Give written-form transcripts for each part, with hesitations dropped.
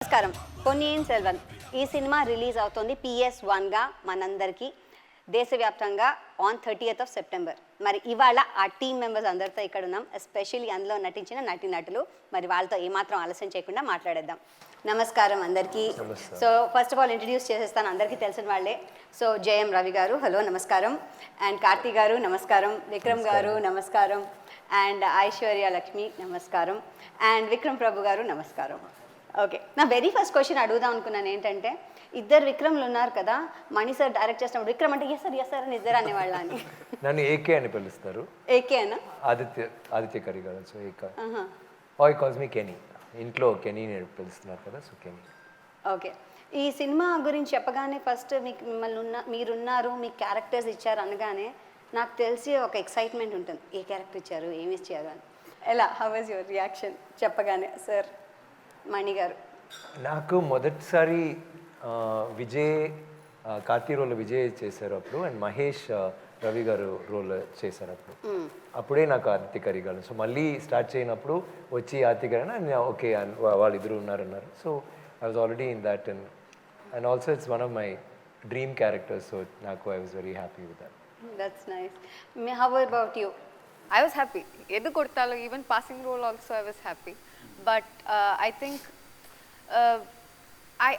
నమస్కారం. పొన్నియిన్ సెల్వన్ ఈ cinema release అవుతోంది PS1గా మనందరికీ దేశవ్యాప్తంగా ఆన్ 30th of September. మరి ఇవాళ ఆ టీమ్ మెంబర్స్ అందరితో ఇక్కడ ఉన్నాం, ఎస్పెషల్లీ అందులో నటించిన నటీనటులు. మరి వాళ్ళతో ఏమాత్రం ఆలస్యం చేయకుండా మాట్లాడేద్దాం. నమస్కారం అందరికీ. So first of all introduce చేసేస్తాను, అందరికీ తెలిసిన వాళ్ళే. సో జయం రవి గారు, హలో నమస్కారం. అండ్ కార్తీ గారు నమస్కారం. విక్రమ్ గారు నమస్కారం. అండ్ ఐశ్వర్య లక్ష్మి నమస్కారం. అండ్ విక్రమ్ ప్రభు గారు నమస్కారం. ఓకే, నా వెరీ ఫస్ట్ క్వశ్చన్ అడుగుదాం అనుకున్నాను ఏంటంటే, ఇద్దరు విక్రమ్లు ఉన్నారు కదా, మణి సార్ డైరెక్ట్ చేసినప్పుడు విక్రమ్ అంటే ఎస్ సార్ అని ఇద్దరు అనేవాళ్ళ అని. నన్ను ఏకే అని పిలుస్తారు. ఏకే అనా? ఆదిత్య కరి కదా, సో ఏకా ఆయ్ కాల్స్ మీ కెనీ. ఇంట్లో కెనీ అని పిలుస్తున్నారు కదా, సో కెనీ. ఓకే, ఈ సినిమా గురించి చెప్పగానే ఫస్ట్ మీకు మీరున్నారు, మీకు క్యారెక్టర్స్ ఇచ్చారు అనగానే నాకు తెలిసి ఒక ఎక్సైట్మెంట్ ఉంటుంది, ఏ క్యారెక్టర్ ఇచ్చారు, ఏమి ఇచ్చారు అని. ఎలా, హౌ వాజ్ యువర్ రియాక్షన్ చెప్పగానే? సార్ మణి గారు. నాకు మొదటిసారి విజయ్ కార్తీ రోల్ విజయ్ చేశారు అప్పుడు, అండ్ మహేష్ రవి గారు రోల్ చేశారు అప్పుడు. అప్పుడే నాకు ఆదిత్య కరి గారు. సో మళ్ళీ స్టార్ట్ చేయనప్పుడు వచ్చి ఆదిత్య కరి అని ఓకే వాళ్ళిద్దరు ఉన్నారన్నారు. So I was already in that and also it's one of my dream characters. So నాకు I was very happy with that. That's nice. How about you? I was happy. Edu kodtalo, even passing role also I was happy. But I think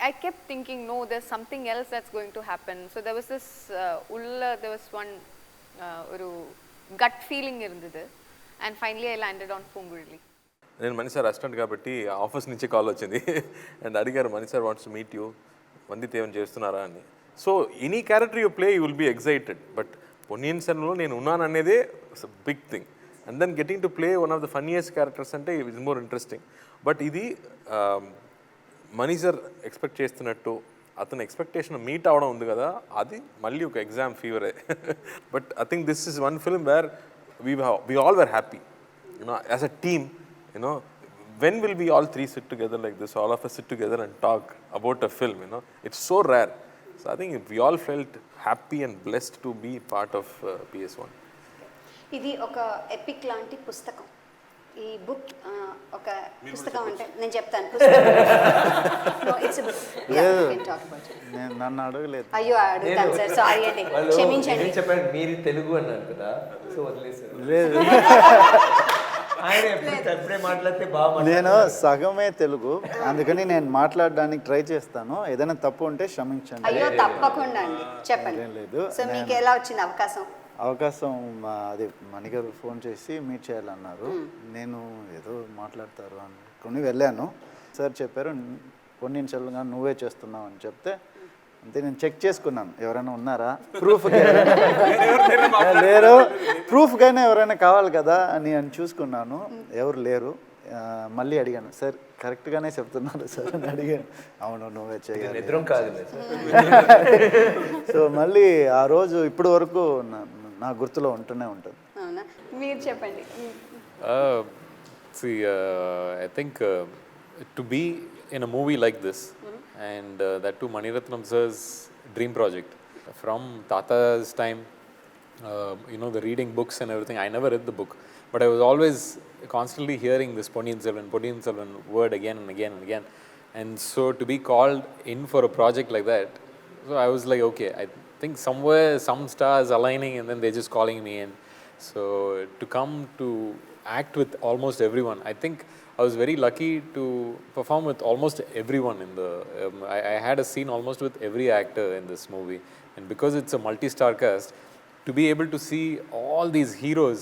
I kept thinking, no, there's something else that's going to happen. So there was this there was one gut feeling irundhudu, and finally I landed on Pongurli. నేను Mani sir assistant కాబట్టి office నుంచి call వచ్చింది and అడిగారు, Mani sir wants to meet you, వందిత్ ఏమైనా చేస్తున్నారా అని. So any character you play you will be excited, but Ponniyin సెల్వంలో నేను ఉన్నాను అనేదే big thing. And then getting to play one of the funniest characters అంటే ఇట్స్ మోర్ ఇంట్రెస్టింగ్. బట్ ఇది మణి సార్ ఎక్స్పెక్ట్ చేస్తున్నట్టు అతని ఎక్స్పెక్టేషన్ మీట్ అవడం ఉంది కదా, అది మళ్ళీ ఒక ఎగ్జామ్ ఫీవరే. But I think this is one film where we all were happy, you know, as a team, you know. When will we all three sit together like this, all of us sit together and talk about a film, you know? It's so rare. So I think we all felt happy and blessed to be part of PS1. ఇది ఒక epic లాంటి పుస్తకం. ఈ book ఒక పుస్తకం అంటే నేను చెప్తాను. నన్ను అడగలేదు. అయ్యో అడుగుతాను సార్, సారీ అండి, క్షమించండి. చెప్పండి, మీరు తెలుగు అన్నారు కదా, సో వదిలేసారు. లేదు, ఆయన ఎప్పుడే మాట్లాడితే బాగా. నేను సగమే తెలుగు, అందుకని నేను మాట్లాడడానికి ట్రై చేస్తాను. ఏదైనా తప్పు ఉంటే క్షమించండి. అయ్యో తప్పకుండా అండి, చెప్పండి. లేదు, సో మీకు ఎలా వచ్చింది అవకాశం? అది మణిగారు ఫోన్ చేసి మీట్ చేయాలన్నారు. నేను ఏదో మాట్లాడతారు అనుకుని వెళ్ళాను. సార్ చెప్పారు, పొన్నియిన్ సెల్వం నువ్వే చేస్తున్నావు అని చెప్తే, అంతే నేను చెక్ చేసుకున్నాను ఎవరైనా ఉన్నారా, ప్రూఫ్ లేరు, ప్రూఫ్గానే ఎవరైనా కావాలి కదా అని చూసుకున్నాను. ఎవరు లేరు. మళ్ళీ అడిగాను, సార్ కరెక్ట్గానే చెప్తున్నారు సార్ అని అడిగాను. అవును నువ్వే చేయాలి. సో మళ్ళీ ఆ రోజు ఇప్పటి వరకు నా గుర్తులో ఉంటూనే ఉంటుంది. అవునా, మీరు చెప్పండి. See, I think to be in a movie like this, and that too Mani Ratnam sir's dream project from Tata's time, you know, the reading books and everything. I never read the book, but I was always constantly hearing this Ponniyum Selvam word again and again and again. And so to be called in for a project like that, so I was like, okay, I think somewhere some stars aligning and then they're just calling me in. So to come to act with almost everyone, I think I was very lucky to perform with almost everyone in the I had a scene almost with every actor in this movie, and because it's a multi-star cast, to be able to see all these heroes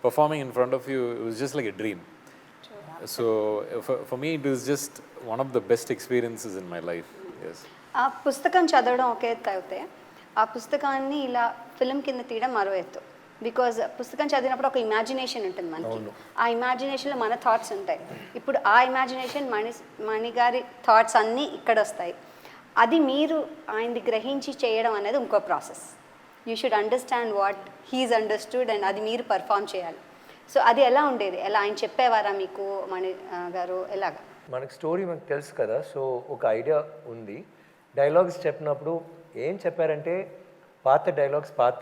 performing in front of you, it was just like a dream. So for me it was just one of the best experiences in my life. Yes. ఆ పుస్తకం చదవడం ఒక ఎత్తు అయితే, ఆ పుస్తకాన్ని ఇలా film కింద తీయడం మరో ఎత్తు. బికాజ్ పుస్తకం చదివినప్పుడు ఒక ఇమాజినేషన్ ఉంటుంది మనకి, ఆ ఇమాజినేషన్లో మన థాట్స్ ఉంటాయి. ఇప్పుడు ఆ ఇమాజినేషన్ మణి గారి థాట్స్ అన్నీ ఇక్కడ వస్తాయి. అది మీరు ఆయనది గ్రహించి చేయడం అనేది ఇంకో process. You should understand what he's understood, and అది మీరు పర్ఫామ్ చేయాలి. సో అది ఎలా ఉండేది? ఎలా ఆయన చెప్పేవారా మీకు మణి గారు? ఎలాగా? మనకు స్టోరీ మనకు తెలుసు కదా, సో ఒక ఐడియా ఉంది. డైలాగ్స్ చెప్పినప్పుడు ఏం చెప్పారంటే, పాత డైలాగ్స్, పాత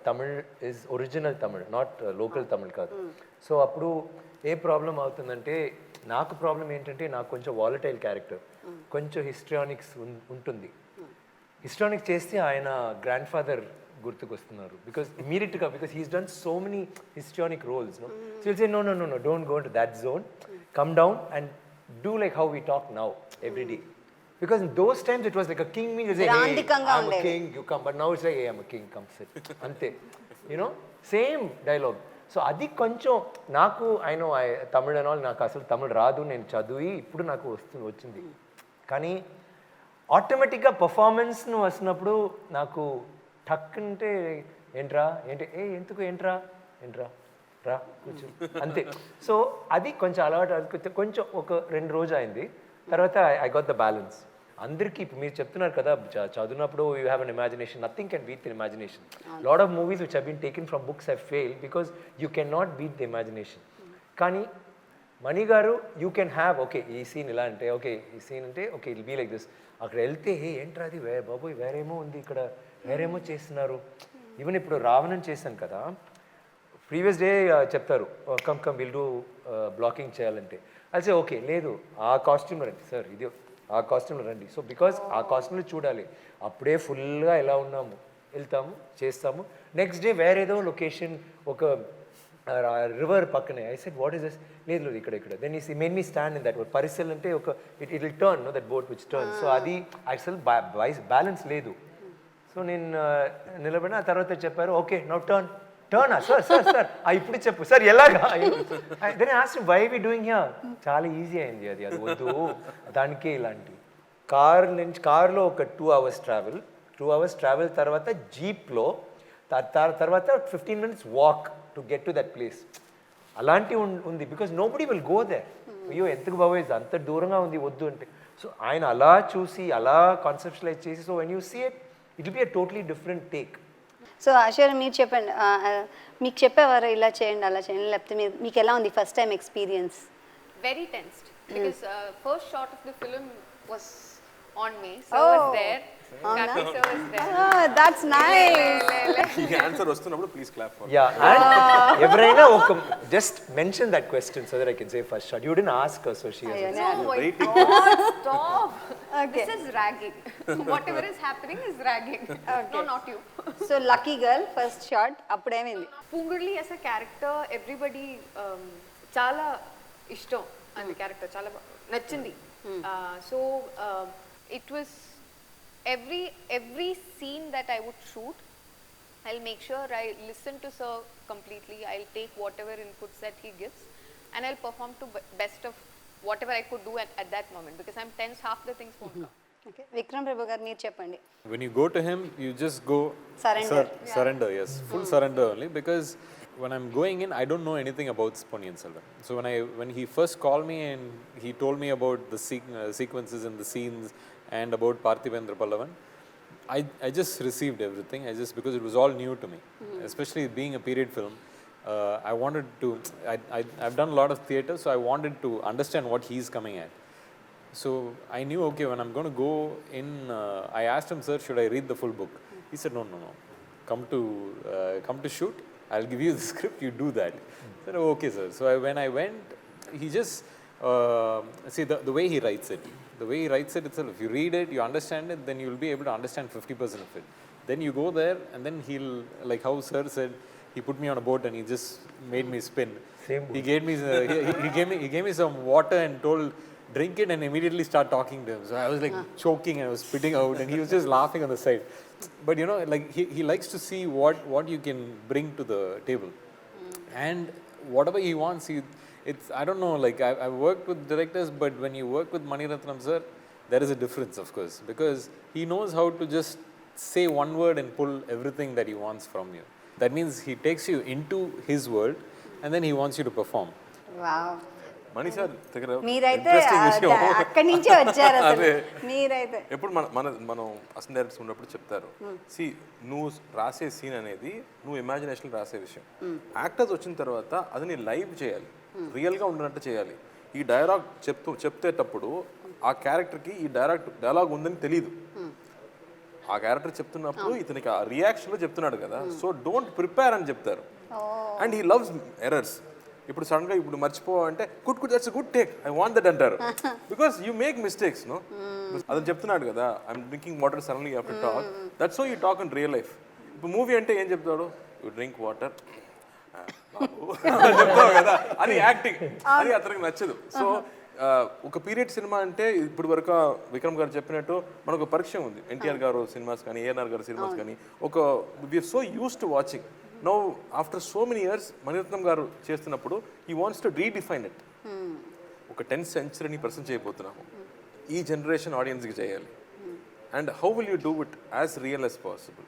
Tamil is original Tamil, not local Tamil కాదు. సో అప్పుడు ఏ ప్రాబ్లం అవుతుందంటే, నాకు ప్రాబ్లం ఏంటంటే నాకు కొంచెం వాలటైల్ క్యారెక్టర్. కొంచెం హిస్ట్రానిక్స్ ఉంటుంది. హిస్టానిక్ చేస్తే ఆయన గ్రాండ్ ఫాదర్ గుర్తుకొస్తున్నారు బికాస్ ఇమీడియట్గా because he's done so many historic roles no so will say no no no no don't go to that zone come down and do like how we talk now every day because in those times it was like a king means you say hey I'm a king you come but now it's like hey I'm a king come sit ante you know same dialogue so adi koncham naku I know I Tamil and all naku asalu Tamil raadu nenu chaduvi ippudu naku vachindi kani ఆటోమేటిక్గా performance ను వస్తున్నప్పుడు నాకు టక్ అంటే ఏంట్రా ఏంటి ఎందుకు ఏంట్రా రా కూర్చో అంతే సో అది కొంచెం అలవాటు కొంచెం ఒక 2 రోజు అయింది తర్వాత ఐ గాట్ ద బ్యాలెన్స్ అందరికీ ఇప్పుడు మీరు చెప్తున్నారు కదా చదివినప్పుడు you have an imagination nothing can beat the imagination lot of movies which have been taken from books have fail because you can not beat the imagination కానీ Mani garu you can have okay ఈ scene ఇలా అంటే okay ఈ scene అంటే okay it'll be like this అక్కడ వెళ్తే ఏంట్రా అది బాబోయ్ వేరేమో ఉంది ఇక్కడ వేరేమో చేస్తున్నారు ఈవెన్ ఇప్పుడు రావణం చేశాను కదా ప్రీవియస్ డే చెప్తారు కమ్ విల్ డూ బ్లాకింగ్ చేయాలంటే అయితే ఓకే లేదు ఆ కాస్ట్యూమ్లో రండి సార్ ఇది ఆ కాస్ట్యూమ్లో రండి సో బికాజ్ ఆ కాస్ట్యూమ్లో చూడాలి అప్పుడే ఫుల్గా ఎలా ఉన్నాము వెళ్తాము చేస్తాము నెక్స్ట్ డే వేరేదో లొకేషన్ ఒక రివర్ పక్కనే I said what is this లేదు ఇక్కడ then is main me stand in that word పరిసెల్ అంటే ఒక it will turn no that boat which turn so అది యాక్చువల్ బ్యాలెన్స్ లేదు సో నేను నిలబడిన ఆ తర్వాత చెప్పారు ఓకే నౌ టర్నా సార్ ఇప్పుడు చెప్పు సార్ ఎలాగా then ask why we doing here చాలా ఈజీ అయింది అది వద్దు దానికే ఇలాంటి కార్లో ఒక 2 hours ట్రావెల్ తర్వాత జీప్లో తర్వాత 15 minutes walk to get to that place అలాంటి ఉంది because nobody will go there అయ్యో ఎందుకు బాబోయ్ అంత దూరంగా ఉంది వద్దు అంటే సో ఆయన అలా చూసి అలా కాన్సెప్షనలైజ్ చేసి so when you see it will be a totally different take so ఆశర్ మీరు చెప్పండి మీకు చెప్పేవారు ఇలా చేయండి అలా చేయండి లేకపోతే మీకు ఎలా ఉంది first time experience Very tensed because first shot of the film was on me, so I was there. Karthi sir was there. That's nice. ఈ ఆన్సర్ వస్తున్నప్పుడు please clap for yeah and ఎవరైనా ఒక just mention that question so that I can say first shot you didn't ask her so she has Oh my God, stop. This is ragging. Whatever is happening is ragging. No, not you. So lucky girl first shot అప్పుడేమైంది Pungurli as a character, everybody చాలా ఇష్టం అంది character చాలా నచ్చింది so it was every scene that I would shoot, I'll make sure I listen to sir completely. I'll take whatever inputs that he gives and I'll perform to best of whatever I could do at that moment because I'm tense, half the things won't come. Okay Vikram Prabhu గారు మీరు చెప్పండి When you go to him, you just go Surrender. surrender, yes, full surrender only because when I'm going in, I don't know anything about Ponniyum Selvam. So when he first called me and he told me about the sequences and the scenes and about Parthivendra Pallavan, I just received everything. Because it was all new to me, especially being a period film. I wanted to. I've done a lot of theatre, so I wanted to understand what he's coming at. So I knew, okay, when I'm going to go in, I asked him, sir, should I read the full book? He said, no. Come to shoot. I'll give you the script. You do that. I said, oh, okay, sir. So when I went, he just see the way he writes it. The way he writes it itself. If you read it, you understand it, then you'll be able to understand 50% of it. Then you go there, and then he'll, like how sir said, he put me on a boat and he just made me spin. Same boat. He gave me he gave me some water and told, drink it and immediately start talking to him. So I was like choking and I was spitting out and he was just laughing on the side. But you know, like he likes to see what you can bring to the table. And whatever he wants, it's I don't know, like I've worked with directors, but when you work with Mani Ratnam sir, there is a difference, of course, because he knows how to just say one word and pull everything that he wants from you. That means he takes you into his world and then he wants you to perform. Wow Mani sir దగ్గర మీరైతే interesting విషయం అక్కడి నుంచే వచ్చారు అసలు మీరైతే ఎప్పుడు మనం అసలు డైరెక్టర్స్ ఉన్నప్పుడు చెప్తారు సి నువ్వు రాసే సీన్ అనేది నువ్వు ఇమాజినేషన్ రాసే విషయం యాక్టర్స్ వచ్చిన తర్వాత అది నీ లైవ్ చేయాలి రియల్గా ఉండనట్టు చేయాలి ఈ డైలాగ్ చెప్తేటప్పుడు ఆ క్యారెక్టర్కి ఈ డైలాగ్ ఉందని తెలియదు ఆ క్యారెక్టర్ చెప్తున్నప్పుడు ఇతనికి ఆ రియాక్షన్లో చెప్తున్నాడు కదా సో డోంట్ ప్రిపేర్ అని చెప్తారు అండ్ హీ లవ్స్ ఎర్రర్స్ ఇప్పుడు సడన్గా ఇప్పుడు మర్చిపో అంటే good that's good take I want that అంటారు because you make mistakes no అతను చెప్తున్నాడు కదా I'm drinking water suddenly after talk that's so you talk in real life. ఇప్పుడు మూవీ అంటే ఏం చెప్తాడు, యూ డ్రింక్ వాటర్ చెప్తావు కదా, అది యాక్టింగ్, అది అతనికి నచ్చదు. సో ఒక పీరియడ్ సినిమా అంటే ఇప్పుడు వరకు విక్రమ్ గారు చెప్పినట్టు మనకు పరిచయం ఉంది, ఎన్టీఆర్ గారు సినిమాస్ కానీ ఏఎన్ఆర్ గారు సినిమాస్ కానీ ఒక we're so use to watching. Now after so many years Mani Ratnam garu చేస్తున్నప్పుడు he wants to redefine it. ఒక 10th centuryని ప్రజెంట్ చేయబోతున్నాము, ఈ జనరేషన్ ఆడియన్స్కి చేయాలి. And how will you do it as real as possible.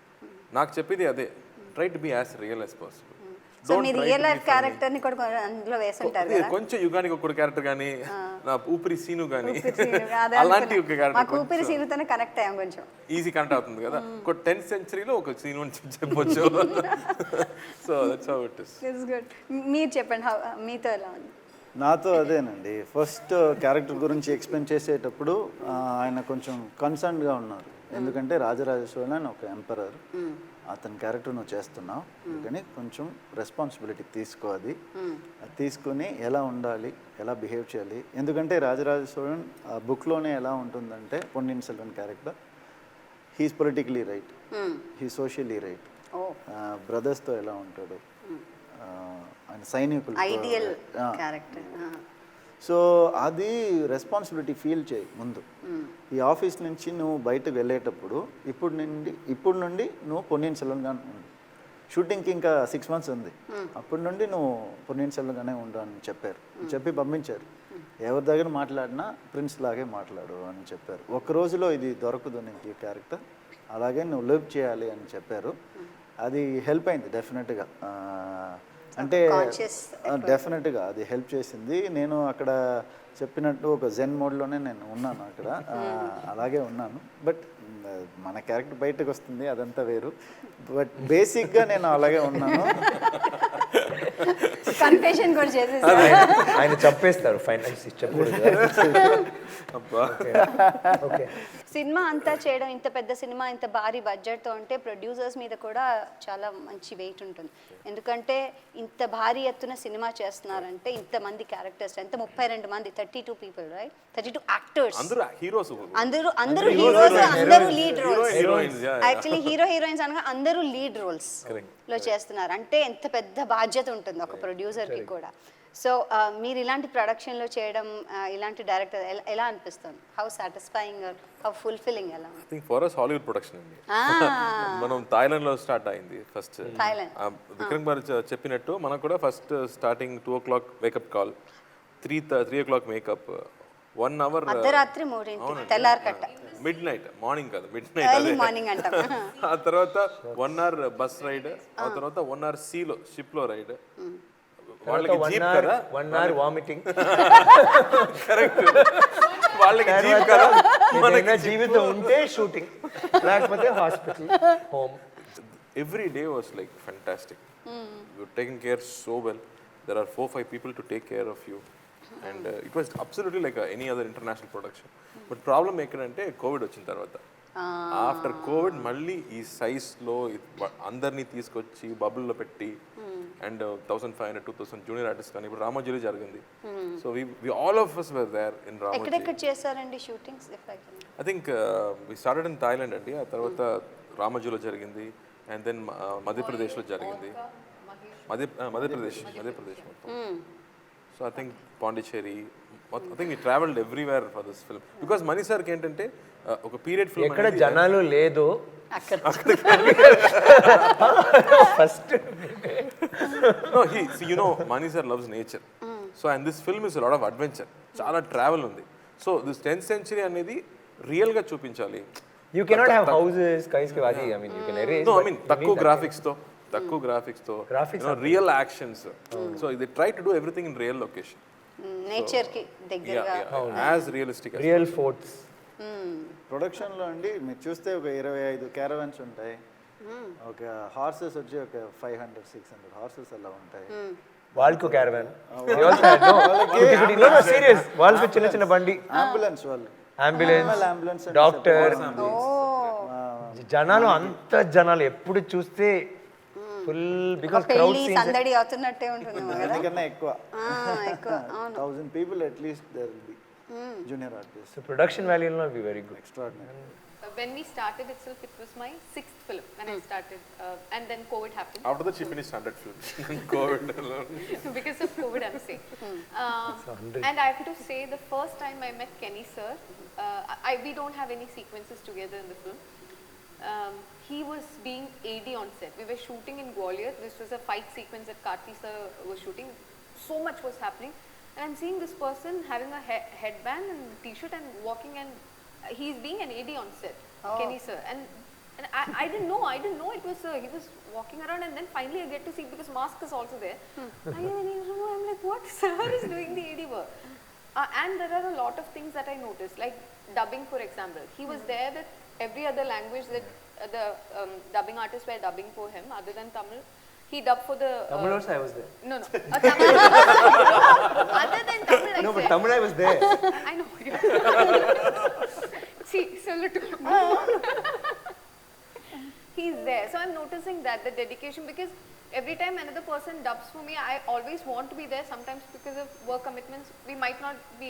నాకు చెప్పేది అదే, try to be as real as possible. So మీరు రియల్ లైఫ్ క్యారెక్టర్ ని కూడా అందులో వేసుంటారు కదా, కొంచెం యుగానికి ఒక క్యారెక్టర్ కానీ నా ఊపిరి సీను కానీ అలాంటి ఒక క్యారెక్టర్, మాకు ఊపిరి సీనుతోనే కనెక్ట్ అయ్యాం, కొంచెం ఈజీ కనెక్ట్ అవుతుంది కదా. ఒక 10th centuryలో ఒక సీన్ చెప్పొచ్చు. So that's how it is. It's good. మీరు చెప్పండి, మీతో ఎలా ఉంది? నాతో అదేనండి, ఫస్ట్ క్యారెక్టర్ గురించి ఎక్స్ప్లెయిన్ చేసేటప్పుడు ఆయన కొంచెం కన్సర్న్గా ఉన్నారు. ఎందుకంటే రాజరాజేశ్వరి అని ఒక ఎంపరర్, అతని క్యారెక్టర్ నువ్వు చేస్తున్నావు, అందుకని కొంచెం రెస్పాన్సిబిలిటీ తీసుకో, అది తీసుకుని ఎలా ఉండాలి, ఎలా బిహేవ్ చేయాలి. ఎందుకంటే రాజరాజేశ్వరన్ బుక్లోనే ఎలా ఉంటుందంటే Ponniyin Selvan character, he's politically right, he socially right, బ్రదర్స్తో ఎలా ఉంటాడు, ఆయన సైనికులు, ఐడియల్ క్యారెక్టర్. సో అది రెస్పాన్సిబిలిటీ ఫీల్ చేయి ముందు. ఈ ఆఫీస్ నుంచి నువ్వు బయటకు వెళ్ళేటప్పుడు ఇప్పుడు నుండి నువ్వు పొన్నియిన్ సెల్వన్గా ఉండు, షూటింగ్కి ఇంకా 6 months ఉంది, అప్పటి నుండి నువ్వు పొన్నియిన్ సెల్వన్గానే ఉండు అని చెప్పారు. చెప్పి పంపించారు. ఎవరి దగ్గర మాట్లాడినా ప్రిన్స్ లాగే మాట్లాడు అని చెప్పారు. ఒక రోజులో ఇది దొరకదు నీకు ఈ క్యారెక్టర్, అలాగే నువ్వు లివ్ చేయాలి అని చెప్పారు. అది హెల్ప్ అయింది డెఫినెట్గా. అంటే డెఫినెట్గా అది హెల్ప్ చేసింది. నేను అక్కడ చెప్పినట్టు ఒక జెన్ మోడ్లోనే నేను ఉన్నాను అక్కడ, అలాగే ఉన్నాను. బట్ మన క్యారెక్టర్ బయటకు వస్తుంది, అదంతా వేరు. బట్ బేసిక్గా నేను అలాగే ఉన్నాను. కన్ఫెషన్ కూడా చేసేసారు. ఆయన చంపేస్తారు ఫైనల్స్ చెప్పకూడదు. సినిమా అంతా చేయడం, ఇంత పెద్ద సినిమా ఇంత భారీ బడ్జెట్తో అంటే ప్రొడ్యూసర్స్ మీద కూడా చాలా మంచి వెయిట్ ఉంటుంది. ఎందుకంటే ఇంత భారీ ఎత్తున సినిమా చేస్తున్నారంటే ఇంతమంది క్యారెక్టర్స్, ఎంత 32 మంది, 32 people, రైట్? 32 యాక్టర్స్, అందరూ హీరోస్, అందరూ లీడ్ రోల్స్. యాక్చువల్లీ హీరోయిన్స్ అనగా అందరూ లీడ్ రోల్స్ లో చేస్తున్నారు అంటే ఎంత పెద్ద బాధ్యత ఉంటుంది ఒక ప్రొడ్యూసర్కి కూడా. సో మీరు ఇలాంటి ప్రొడక్షన్లో చేయడం, ఇలాంటి డైరెక్టర్ ఎలా అనిపిస్తుంది? హౌ సాటిస్ఫైయింగ్, హౌ ఫుల్ఫిల్లింగ్ ఎలా? I think for us Hollywood production అండి. మనం థాయిలాండ్లో స్టార్ట్ అయింది ఫస్ట్. విక్రమ్ గారు చెప్పినట్టు మనకు కూడా first starting 2 o'clock wake up call, 3 o'clock makeup, 1 hour అర్ధరాత్రి 3 తెల్లారి కట్ట, మిడ్ నైట్, మార్నింగ్ కాదు మిడ్ నైట్, మార్నింగ్ అంటాం. ఆ తర్వాత 1 hour బస్ రైడ్, ఆ తర్వాత 1 hour షిప్ లో రైడ్, వాళ్ళకి జీప్ కదా, 1 hour వామిటింగ్, కరెక్ట్, వాళ్ళకి జీప్ కదా, మనకి జీవితం ఉంటే షూటింగ్, లేకపోతే hospital, home. Every day was like fantastic. You're taking care so well. There are 4-5 people to take care of you. And it was absolutely like any other international production. But problem ekanante COVID వచ్చిన తర్వాత, after Covid మళ్ళీ ఈ సైజ్లో అందరినీ తీసుకొచ్చి బబుల్లో పెట్టి, and 1500-2000 junior artist కానీ ఇప్పుడు రామోజీలో జరిగింది. So we all of us were there in Ramoji. ఎక్కడెక్కడ చేశారండి shootings? I think we started in Thailand అండి, ఆ తర్వాత రామోజీలో జరిగింది, అండ్ దెన్ మధ్యప్రదేశ్లో జరిగింది, మధ్యప్రదేశ్ మొత్తం. So I think Pondicherry, I think we travelled everywhere for this film. Because Mani సార్కి ఏంటంటే ఒక పీరియడ్ ఫిల్మ్, ఎక్కడ జనాలు లేదు first. No, you know, Mani sir loves nature. So, and this film is a lot of adventure. Chala travel undi. So, this 10th century అనేది real గా చూపించాలి. You cannot have houses, skies ki wadi. I mean, you can erase. No, I mean, తక్కువ graphics తో, real actions. So they try to do everything in real location. Nature కి దగ్గరగా, as realistic as real forts. ప్రొడక్షన్లో అండి మీరు చూస్తే ఒక 25 caravans ఉంటాయి, ఒక హార్సెస్ వచ్చి ఒక 500-600 హార్సెస్ అలా ఉంటాయి. వాళ్ళకు క్యారవాన్, సీరియస్, వాళ్ళకు చిన్న చిన్న బండి, అంబులెన్స్, వాళ్ళు అంబులెన్స్, డాక్టర్, జనాలు అంత జనాలు ఎప్పుడు చూస్తే ఫుల్ బికాస్ పెళ్లి క్రౌడ్ సీన్స్ సందడి అవుతున్నట్టే ఉంటుంది కదా. దానికన్నా ఎక్కువ ఎక్కువ అవును. 1000 people at least there will be junior artists. So production value will be very good. Extraordinary. When we started itself, it was my 6th film when I started, and then COVID happened. After that, she finished 100 films. COVID alone. Because of COVID, I'm saying. And I have to say, the first time I met Kenny sir, we don't have any sequences together in the film. He was being AD on set. We were shooting in Gwalior. This was a fight sequence that Karthi sir was shooting. So much was happening, and I'm seeing this person having a headband and t-shirt and walking, and he's being an AD on set. Kenny sir, and I didn't know it was he was walking around, and then finally I get to see, because mask is also there. I'm like, what sir is doing the AD work? And there are a lot of things that I noticed, like dubbing, for example. He was there with every other language that the dubbing artists were dubbing for him, other than Tamil. He dubbed for the Tamil also I was there. No. Tamil. Other than Tamil, I No, but said. Tamil I was there. I know. See, so little. He's there. So I'm noticing that, the dedication, because every time another person dubs for me, I always want to be there. Sometimes because of work commitments, we might not be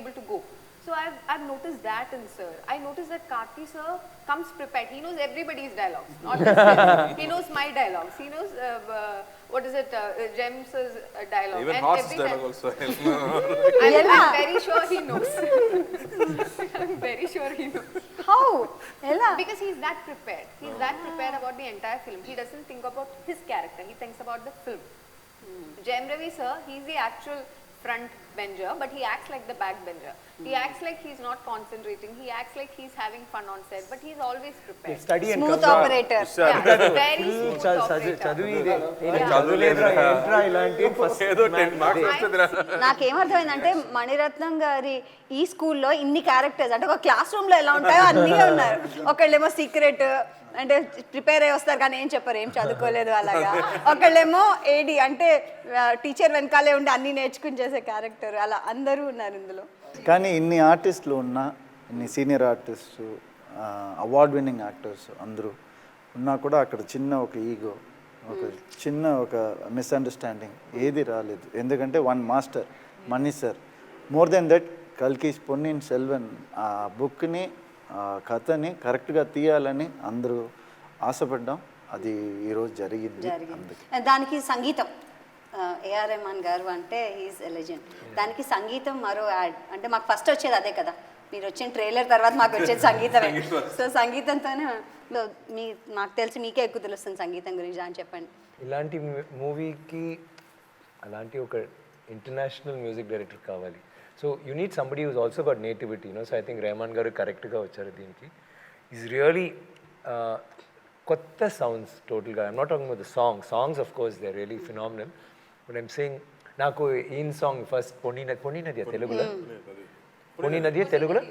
able to go. So I've noticed that in sir. I noticed that Karthi sir comes prepared. He knows everybody's dialogues, not just his. He knows my dialogues. He knows what is it, Jem's dialogue. Even and Horse's every dialogue time- also. I'm very sure he knows. I'm very sure he knows. How? ఎలా? Because he's that prepared. He's that prepared about the entire film. He doesn't think about his character. He thinks about the film. Jem Ravi sir, he's the actual front bencher, but he acts like the back bencher. He acts like he's not concentrating. He acts like he's having fun on set, but he's always prepared. Study and smooth operator. Yeah, very smooth operator. చదువు ఇదే చదువులేదురా ఏంట్రా ఇలాంటి first ఏదో 10 marks వస్తుందిరా. నాకేమర్థమైందంటే మణిరత్నం గారి ఈ స్కూల్లో ఇన్ని క్యారెక్టర్స్, అంటే ఒక క్లాస్ రూమ్ లో ఎలా ఉంటాయో అన్నీ ఉన్నారు. ఒకళ్ళేమో సీక్రెట్, అంటే ప్రిపేర్ అయ్యి వస్తారు కానీ ఏం చెప్పరు, ఏం చదువుకోలేదు అలాగా. ఒకళ్ళేమో ఏడి, అంటే టీచర్ వెనకాలే ఉండి అన్ని నేర్చుకుని చేసే క్యారెక్టర్. అలా అందరూ ఉన్నారు ఇందులో. కానీ ఇన్ని ఆర్టిస్టులు ఉన్నా, ఇన్ని senior artist, award winning actors అందరూ ఉన్నా కూడా అక్కడ చిన్న ఒక ఈగో, ఒక చిన్న ఒక మిస్అండర్స్టాండింగ్ ఏది రాలేదు. ఎందుకంటే one master money sir, more than that కల్కి పొన్నియిన్ సెల్వన్ ఆ బుక్ని, కథని కరెక్ట్గా తీయాలని అందరూ ఆశపడ్డాం. అది ఈరోజు జరిగింది. దానికి సంగీతం ఏఆర్ రెహమాన్ గారు అంటే హీఈస్ ఎ లెజెండ్. దానికి సంగీతం మరో యాడ్, అంటే మాకు ఫస్ట్ వచ్చేది అదే కదా, మీరు వచ్చిన ట్రైలర్ తర్వాత మాకు వచ్చేది సంగీతమే. సో సంగీతంతోనే మాకు తెలిసి మీకే ఎక్కువ తెలుస్తుంది సంగీతం గురించి అని చెప్పండి. ఇలాంటి మూవీకి అలాంటి ఒక ఇంటర్నేషనల్ మ్యూజిక్ డైరెక్టర్ కావాలి. So you need somebody who's also got nativity, so I think Rahman garu కరెక్ట్గా వచ్చారు దీనికి. ఈజ్ రియలీ కొత్త సౌండ్స్ టోటల్గా. I'm not talking about the songs of course they are really phenomenal, but I'm saying నాకు ఈయన song first పొన్నీనదియా తెలుగులో, పొన్నీనదియా తెలుగులో,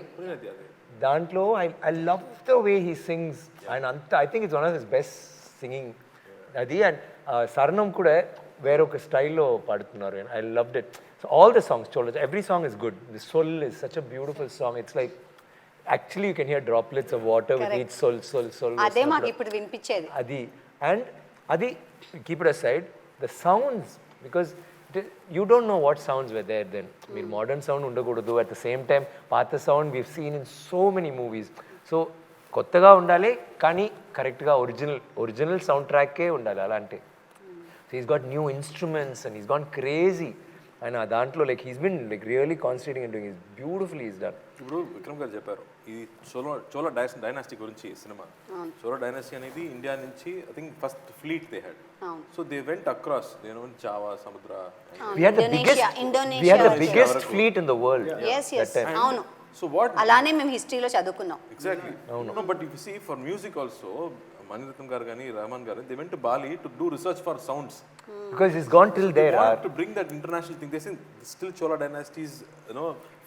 దాంట్లో I love the way he sings. ఆయన అంత I think it's one of his best singing అది. అండ్ సర్ణం కూడా వేరొక స్టైల్లో పాడుతున్నారు. I loved it. So all the songs చూడొచ్చు, every song is good. The soul is such a beautiful song. It's like actually you can hear droplets of water with each soul. అదే మాకు ఇప్పుడు వినిపించేది అది. అండ్ అది keep it aside, the sounds, because you don't know what sounds were there then. మీరు modern sound ఉండకూడదు, at the same time పాత sound we've seen in so many movies. So కొత్తగా ఉండాలి కానీ కరెక్ట్గా ఒరిజినల్ సౌండ్ ట్రాక్కే ఉండాలి అలా అంటే. So he's got new instruments and he's gone crazy. ఆయన దాంట్లో like he's been like really concentrating and doing is beautifully is done. ఇప్పుడు విక్రమ్ గారు చెప్పారు ఈ చోళ డైనాస్టీ గురించి సినిమా. చోళ డైనాస్టీ అనేది ఇండియా నుంచి I think first fleet they had. So they went across Java సముద్ర. We had the biggest fleet in the world. Yes. అవును. So what? అలానే మేము హిస్టరీలో చదువుకున్నాం. Exactly. No, but if you see for music also, Maniratham garu gani, Rahman garu, they went to Bali to do research for sounds. Because it's gone till there. They want to bring that international thing. They say still Chola dynasties,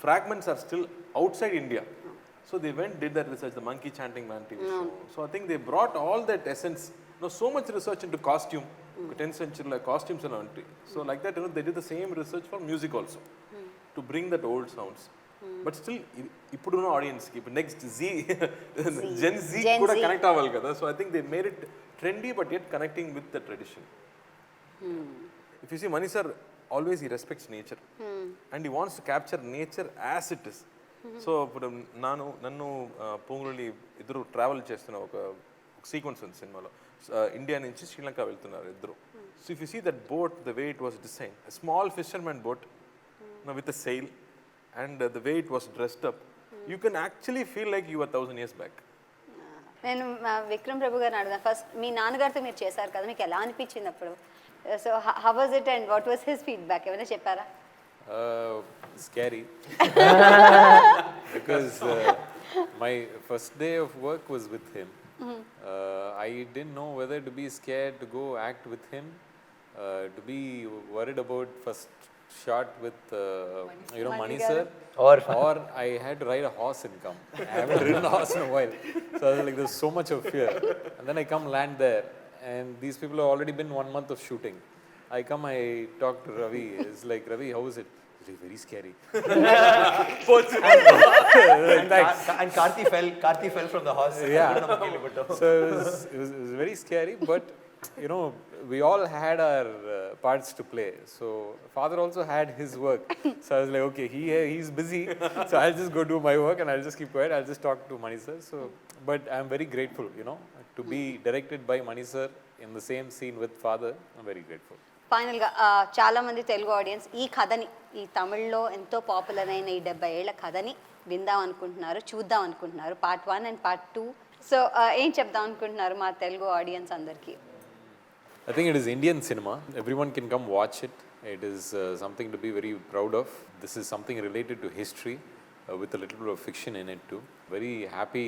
fragments are still outside India. So they went, did that research, the monkey chanting man TV show. So I think they brought all that essence. So much research into costume, 10th century like costumes and all. So like that, they did the same research for music also, to bring that old sounds. But still, ఇప్పుడున్న ఆడియన్స్కి ఇప్పుడు next Gen Z కూడా connect అవ్వాలి కదా. So I think they made it trendy but yet connecting with the tradition. If you see Mani sir, always he respects nature and he wants to capture nature as it is. So ఇప్పుడు నన్ను పొంగులి ఇద్దరు travel చేస్తున్న ఒక sequence ఉంది సినిమాలో. India నుంచి శ్రీలంక వెళ్తున్నారు ఇద్దరు. So if you see that boat, the way it was design, small fishermen boat with a sail and the way it was dressed up, you can actually feel like you are 1000 years back. నేను విక్రమ్ ప్రభు గారిని అడుగుతాను. First మీ నాన్నగారితో మీరు చేశారు కదా, మీకు ఎలా అనిపించింది అప్పుడు? So how was it and what was his feedback? ఏమైనా చెప్పారా? Scary. Because my first day of work was with him. I didn't know whether to be scared to go act with him, to be worried about first shot with Mani sir, or I had to ride a horse and come. I haven't ridden a horse in a while, so I was like, there's so much of fear. And then I come land there, and these people have already been 1 month of shooting. I come, I talk to Ravi. It's like, Ravi, how is it? It's very scary. And Karthi fell from the horse. Yeah. So it was very scary, but we all had our parts to play. So father also had his work. So I was like, okay, he's busy, so I'll just go do my work and I'll just keep quiet. I'll just talk to Mani sir. So, but I'm very grateful, to be directed by Mani sir in the same scene with father. I'm very grateful. ఫైనల్గా చాలామంది Telugu audience ఈ కథని, ఈ తమిళ్లో ఎంతో popular అయిన ఈ 70 ఏళ్ల కథని విందాం అనుకుంటున్నారు, చూద్దాం అనుకుంటున్నారు, పార్ట్ 1 అండ్ పార్ట్ 2. సో ఏం చెప్దాం అనుకుంటున్నారు మా తెలుగు ఆడియన్స్ అందరికీ? I think it is Indian cinema. Everyone can come watch it. It is something to be very proud of. This is something related to history with a little bit of fiction in it too. Very happy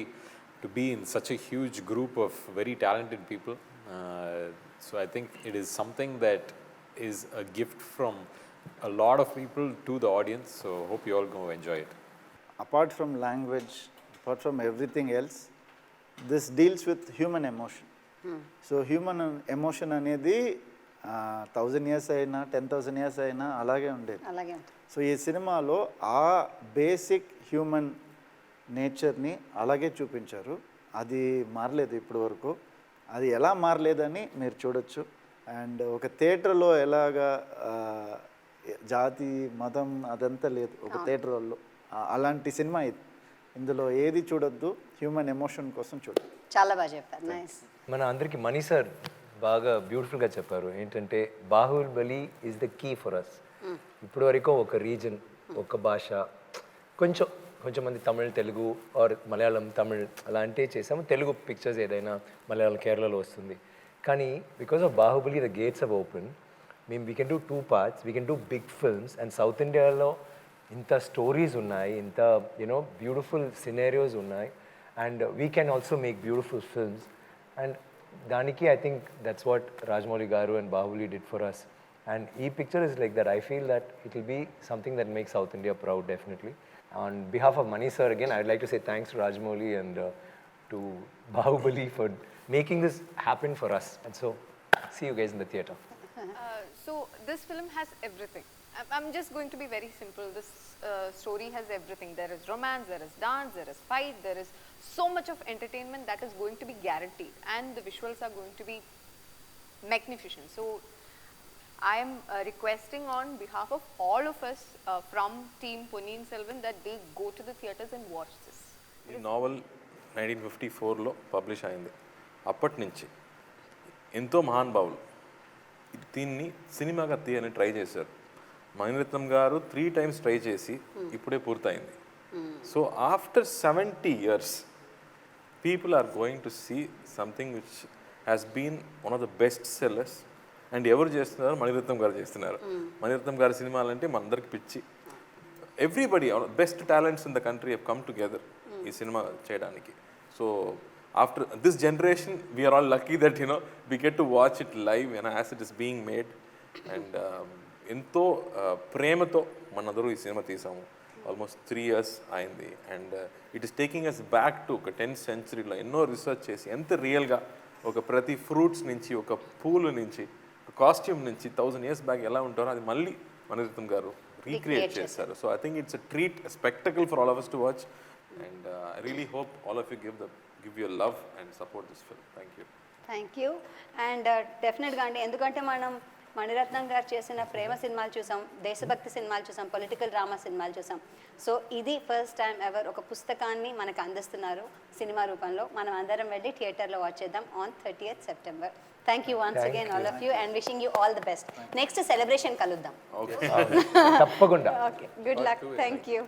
to be in such a huge group of very talented people. So I think it is something that is a gift from a lot of people to the audience. So hope you all go enjoy it. Apart from language, apart from everything else, this deals with human emotion. So human emotion అనేది 1000 years అయినా 10,000 years అయినా అలాగే ఉండేది. So ఈ సినిమాలో ఆ basic human నేచర్ని అలాగే చూపించారు. అది మారలేదు ఇప్పటి వరకు. అది ఎలా మారలేదని మీరు చూడొచ్చు. అండ్ ఒక థియేటర్లో ఎలాగా జాతి మతం అదంతా లేదు ఒక థియేటర్లో, అలాంటి సినిమా ఇది. ఇందులో ఏది చూడొద్దు, హ్యూమన్ ఎమోషన్ కోసం చూడొద్దు. చాలా బాగా చెప్పారు. నైస్. మన అందరికీ మనీ సార్ బాగా బ్యూటిఫుల్గా చెప్పారు. ఏంటంటే Baahubali is the key for us. ఇప్పుడు వరకు ఒక రీజన్, ఒక భాష, కొంచెం మంది తమిళ్, తెలుగు ఆర్ మలయాళం తమిళ్ అలాంటివి చేసాము. తెలుగు పిక్చర్స్ ఏదైనా మలయాళం కేరళలో వస్తుంది. కానీ because of Baahubali the gates of open. We can do 2 parts, we can do big films. And south ఇండియాలో ఇంత స్టోరీస్ ఉన్నాయి, ఇంత బ్యూటిఫుల్ సినేరియోస్ ఉన్నాయి. And we can also make beautiful films. And దానికి I think that's what Rajamouli గారు and Baahubali did for us. And ఈ picture is like that. I feel that it will be something that makes south India proud definitely. On behalf of Mani sir, again, I'd like to say thanks to Rajamouli and to Bahubali for making this happen for us. And so, see you guys in the theatre. So this film has everything. I'm just going to be very simple. This story has everything. There is romance, there is dance, there is fight, there is so much of entertainment that is going to be guaranteed, and the visuals are going to be magnificent. So I am requesting on behalf of all of us from team Ponniyum Selvam that they go to the theatres and watch this. ఈ naval 1954లో publish అయింది. అప్పటి నుంచి ఎంతో మహానుభావులు దీన్ని సినిమాగా తీయని try చేశారు. మణిరత్నం గారు 3 times ట్రై చేసి ఇప్పుడే పూర్తయింది. So after 70 years people are going to see something which has been one of the best sellers. And ఎవరు చేస్తున్నారు? మణిరత్నం గారు చేస్తున్నారు. మణిరత్నం గారి సినిమాలంటే మనందరికి పిచ్చి. Everybody best talents in the country have come together ఈ సినిమా చేయడానికి. So after this generation we're all lucky that we get to watch it live as it is being made. And ఎంతో ప్రేమతో మనందరూ ఈ సినిమా తీసాము. ఆల్మోస్ట్ 3 years అయింది. And it is taking us back to ఒక 10th century ఎన్నో research చేసి ఎంత రియల్గా ఒక ప్రతి ఫ్రూట్స్ నుంచి, ఒక పూలు నుంచి, కాస్ట్యూమ్ నుంచి 1000 years బ్యాక్ ఎలా ఉంటారో అది మళ్ళీ మణిరత్నం గారు రీక్రియేట్ చేశారు. So I think it's a treat, spectacle for all of us to watch. And I really hope all of you give your love and support this film. Thank you. Thank you. And డెఫినెట్గా అండి, ఎందుకంటే మనం మణిరత్నం గారు చేసిన ప్రేమ సినిమాలు చూసాం, దేశభక్తి సినిమాలు చూసాం, పొలిటికల్ డ్రామా సినిమాలు చూసాం. సో ఇది ఫస్ట్ టైం ఎవర్ ఒక పుస్తకాన్ని మనకు అందిస్తున్నారు సినిమా రూపంలో. మనం అందరం వెళ్ళి థియేటర్లో వాచ్ చేద్దాం on 30th September. Thank you once again all of you and wishing you all the best. Next celebration కలుద్దాం. తప్పకుండా. Okay, good luck. Thank you.